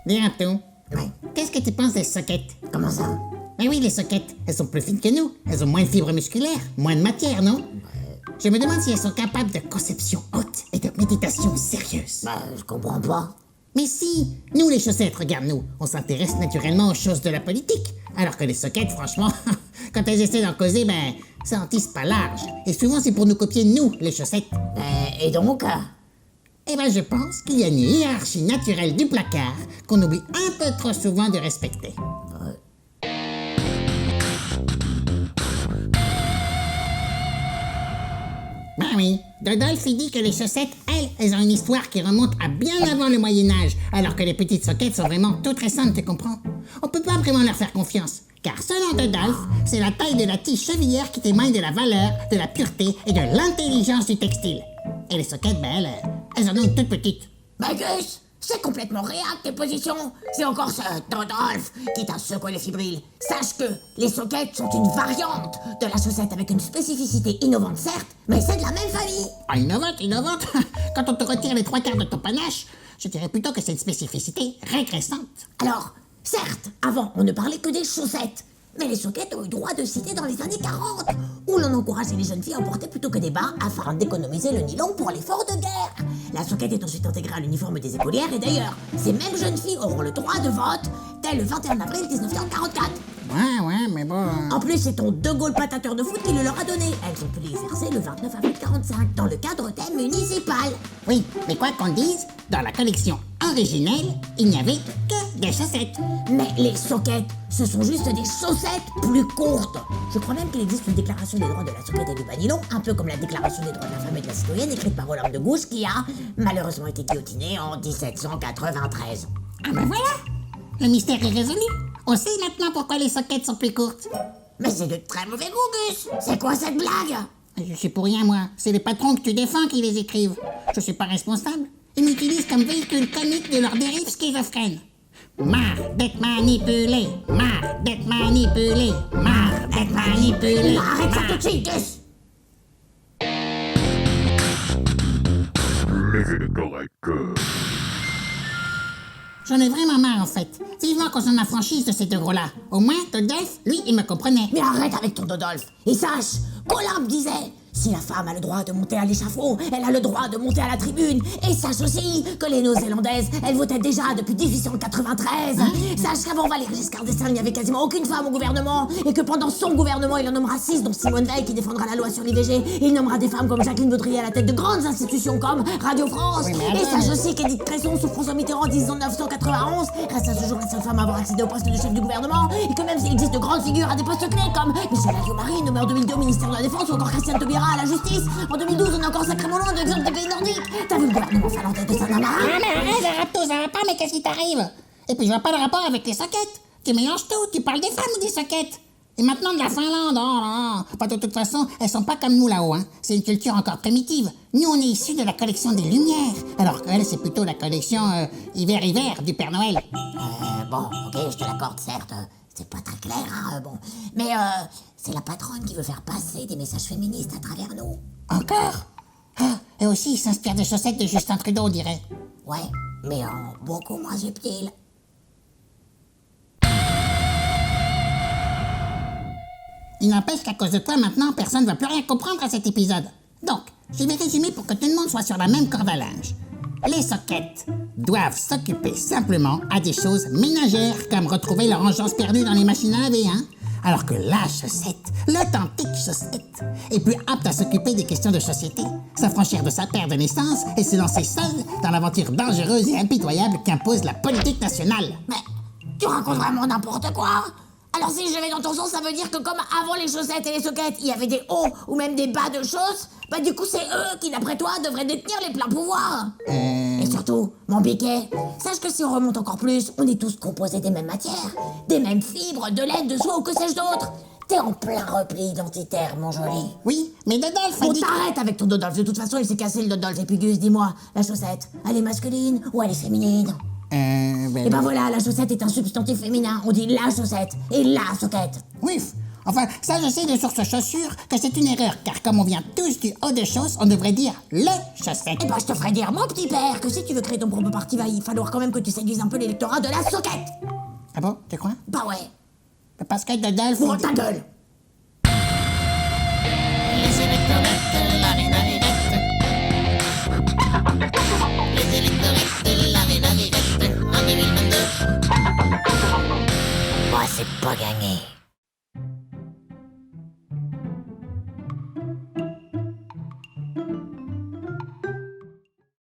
Dis un tout. Ouais. Qu'est-ce que tu penses des soquettes? Comment ça? Mais oui, les soquettes, elles sont plus fines que nous. Elles ont moins de fibres musculaires, moins de matière, non? Je me demande si elles sont capables de conception haute et de méditation sérieuse. Bah, je comprends pas. Mais si, nous les chaussettes, regarde-nous, on s'intéresse naturellement aux choses de la politique. Alors que les soquettes, franchement, quand elles essaient d'en causer, ben, ça en tisse pas large. Et souvent, c'est pour nous copier, nous, les chaussettes. Et donc Eh ben, je pense qu'il y a une hiérarchie naturelle du placard qu'on oublie un peu trop souvent de respecter. Ben oui, Dodolphe il dit que les chaussettes, elles ont une histoire qui remonte à bien avant le Moyen-Âge, alors que les petites soquettes sont vraiment toutes récentes, tu comprends? On peut pas vraiment leur faire confiance, car selon Dodolphe, c'est la taille de la tige chevillère qui témoigne de la valeur, de la pureté et de l'intelligence du textile. Et les soquettes, ben elles en ont une toute petite. Bah Gus, c'est complètement réac tes positions. C'est encore ce Dodolphe qui t'a secoué les fibrilles. Sache que les soquettes sont une variante de la chaussette avec une spécificité innovante certes, mais c'est de la même famille. Ah, innovante Quand on te retire les 3/4 de ton panache, je dirais plutôt que c'est une spécificité régressante. Alors, certes, avant on ne parlait que des chaussettes. Mais les soquettes ont eu droit de citer dans les années 40, où l'on encourageait les jeunes filles à en porter plutôt que des bas afin d'économiser le nylon pour l'effort de guerre. La soquette est ensuite intégrée à l'uniforme des épaulières et d'ailleurs, ces mêmes jeunes filles auront le droit de vote dès le 21 avril 1944. Ouais, mais bon... En plus, c'est ton De Gaulle patateur de foot qui le leur a donné. Elles ont pu l'exercer le 29 avril 45 dans le cadre des municipales. Oui, mais quoi qu'on dise, dans la collection originelle, il n'y avait que des chaussettes. Mais les soquettes, ce sont juste des chaussettes plus courtes. Je crois même qu'il existe une déclaration des droits de la soquette et du banilon, un peu comme la déclaration des droits de la femme et de la citoyenne écrite par Olympe de Gouges qui a malheureusement été guillotinée en 1793. Ah ben voilà, le mystère est résolu. On sait maintenant pourquoi les soquettes sont plus courtes. Mais c'est de très mauvais goût, Gus. C'est quoi cette blague? Je sais pour rien, moi. C'est les patrons que tu défends qui les écrivent. Je suis pas responsable. Ils m'utilisent comme véhicule comique de leurs dérives schizophrènes. Marre d'être manipulé, marre d'être manipulé, marre d'être manipulé. Arrête ça tout de suite, Gus. Living correct. J'en ai vraiment marre, en fait. Vivement qu'on s'en affranchisse de ces deux gros-là. Au moins, Dodolphe, lui, il me comprenait. Mais arrête avec ton Dodolphe. Et sache qu'Olympe disait, si la femme a le droit de monter à l'échafaud, elle a le droit de monter à la tribune. Et sache aussi que les Néo-Zélandaises, elles votaient déjà depuis 1893. Sache qu'avant Valéry Giscard d'Estaing, il n'y avait quasiment aucune femme au gouvernement. Et que pendant son gouvernement, il en nommera 6, dont Simone Veil qui défendra la loi sur l'IVG. Et il nommera des femmes comme Jacqueline Baudrier à la tête de grandes institutions comme Radio France. Oui, mais Et attends, sache aussi qu'Édith Cresson sous François Mitterrand en 1991 reste à ce jour la seule femme à avoir accédé au poste de chef du gouvernement. Et que même s'il existe de grandes figures à des postes clés comme Michel Alliot-Marie, nommé en 2002 au ministère de la Défense, ou encore Christiane Taubira à la justice. En 2012, on est encore sacrément loin de l'exemple des pays nordiques. T'as vu le gouvernement finlandais de Sanna Ah, mais arrête, Rapto, ça va pas, mais qu'est-ce qui t'arrive? Et puis, je vois pas le rapport avec les soquettes. Tu mélanges tout, tu parles des femmes ou des soquettes? Et maintenant de la Finlande, oh là. Enfin, de toute façon, elles sont pas comme nous là-haut, hein. C'est une culture encore primitive. Nous, on est issus de la collection des Lumières, alors qu'elle, c'est plutôt la collection hiver-hiver du Père Noël. Bon, ok, je te l'accorde, certes. C'est pas très clair, hein, bon. Mais c'est la patronne qui veut faire passer des messages féministes à travers nous. Encore? Ah, et aussi, il s'inspire des chaussettes de Justin Trudeau, on dirait. Ouais, mais en beaucoup moins subtil. Il n'empêche qu'à cause de toi, maintenant, personne ne va plus rien comprendre à cet épisode. Donc, je vais résumer pour que tout le monde soit sur la même corde à linge. Les soquettes doivent s'occuper simplement à des choses ménagères, comme retrouver leur engeance perdue dans les machines à laver, hein. Alors que la chaussette, l'authentique chaussette, est plus apte à s'occuper des questions de société, s'affranchir de sa paire de naissance et se lancer seule dans l'aventure dangereuse et impitoyable qu'impose la politique nationale. Mais tu racontes vraiment n'importe quoi. Alors si je vais dans ton sens, ça veut dire que comme avant les chaussettes et les soquettes, il y avait des hauts ou même des bas de choses, bah du coup c'est eux qui, d'après toi, devraient détenir les pleins pouvoirs. Et surtout, mon biquet, sache que si on remonte encore plus, on est tous composés des mêmes matières, des mêmes fibres, de laine, de soie ou que sais-je d'autre. T'es en plein repli identitaire, mon joli. Oui, mais Dodolphe a Bon, dit... t'arrêtes avec ton Dodolphe. De toute façon, il s'est cassé le Dodolphe. Et puis Gus, dis-moi, la chaussette, elle est masculine ou elle est féminine? Et ben voilà, la chaussette est un substantif féminin. On dit la chaussette et la soquette. Oui, Enfin, ça je sais de source chaussures que c'est une erreur, car comme on vient tous du haut des choses, on devrait dire les chaussettes. Eh ben, je te ferai dire, mon petit père, que si tu veux créer ton propre parti, va y falloir quand même que tu séduises un peu l'électorat de la soquette. Ah bon, tu crois? Bah ouais. Parce que Dodolphe... Bon, ta gueule. Les électorettes de la Navirette. Les électorettes de la Navirette en 2022. Bah, c'est pas gagné.